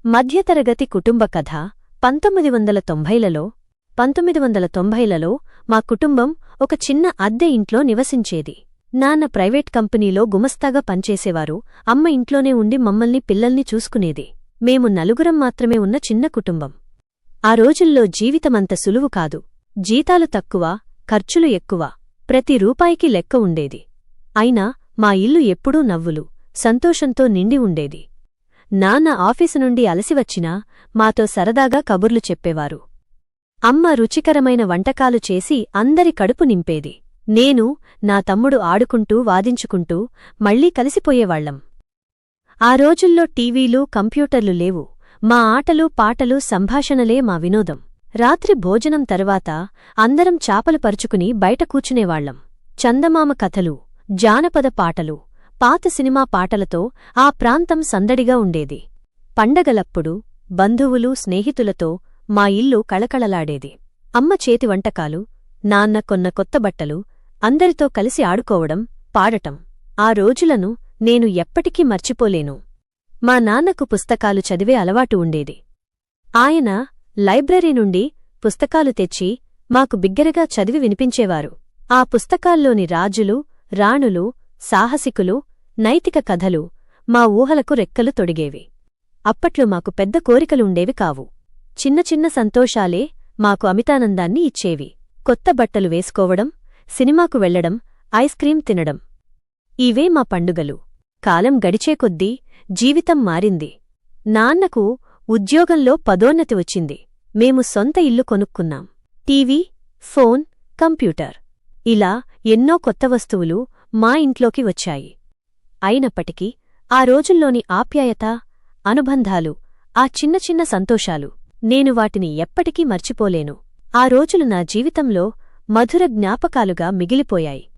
మధ్యతరగతి కుటుంబ కథ 1990లలో మా కుటుంబం ఒక చిన్న అద్దె ఇంట్లో నివసించేది. నాన్న ప్రైవేట్ కంపెనీలో గుమస్తాగా పనిచేసేవారు. అమ్మ ఇంట్లోనే ఉండి మమ్మల్ని పిల్లల్ని చూసుకునేది. మేము నలుగురం మాత్రమే ఉన్న చిన్న కుటుంబం. ఆ రోజుల్లో జీవితమంత సులువు కాదు. జీతాలు తక్కువ, ఖర్చులు ఎక్కువ, ప్రతి రూపాయికి లెక్క ఉండేది. అయినా మా ఇల్లు ఎప్పుడూ నవ్వులు, సంతోషంతో నిండి ఉండేది. నాన్న ఆఫీసు నుండి అలసివచ్చినా మాతో సరదాగా కబుర్లు చెప్పేవారు. అమ్మ రుచికరమైన వంటకాలు చేసి అందరి కడుపు నింపేది. నేను, నా తమ్ముడు ఆడుకుంటూ వాదించుకుంటూ మళ్లీ కలిసిపోయేవాళ్లం. ఆ రోజుల్లో టీవీలు, కంప్యూటర్లు లేవు. మా ఆటలు, పాటలు, సంభాషణలే మా వినోదం. రాత్రి భోజనం తరువాత అందరం చాపలు పరుచుకుని బయట కూర్చునేవాళ్లం. చందమామ కథలు, జానపద పాటలు, పాత సినిమా పాటలతో ఆ ప్రాంతం సందడిగా ఉండేది. పండగలప్పుడు బంధువులు, స్నేహితులతో మా ఇల్లు కళకళలాడేది. అమ్మ చేతి వంటకాలు, నాన్న కొన్న కొత్త బట్టలు, అందరితో కలిసి ఆడుకోవడం, పాడటం. ఆ రోజులను నేను ఎప్పటికీ మర్చిపోలేను. మా నాన్నకు పుస్తకాలు చదివే అలవాటు ఉండేది. ఆయన లైబ్రరీ నుండి పుస్తకాలు తెచ్చి మాకు బిగ్గరగా చదివి వినిపించేవారు. ఆ పుస్తకాల్లోని రాజులు, రాణులు, సాహసికులు, నైతిక కథలు మా ఊహలకు రెక్కలు తొడిగేవి. అప్పట్లో మాకు పెద్ద కోరికలుండేవి కావు. చిన్న చిన్న సంతోషాలే మాకు అమితానందాన్ని ఇచ్చేవి. కొత్త బట్టలు వేసుకోవడం, సినిమాకు వెళ్లడం, ఐస్క్రీం తినడం. ఇవే మా పండుగలు. కాలం గడిచేకొద్దీ జీవితం మారింది. నాన్నకు ఉద్యోగంలో పదోన్నతి వచ్చింది. మేము సొంత ఇల్లు కొనుక్కున్నాం. టీవీ, ఫోన్, కంప్యూటర్, ఇలా ఎన్నో కొత్త వస్తువులు మా ఇంట్లోకి వచ్చాయి. అయినప్పటికీ ఆ రోజుల్లోని ఆప్యాయత, అనుబంధాలు, ఆ చిన్న చిన్న సంతోషాలు, నేను వాటిని ఎప్పటికీ మర్చిపోలేను. ఆ రోజులు నా జీవితంలో మధుర జ్ఞాపకాలుగా మిగిలిపోయాయి.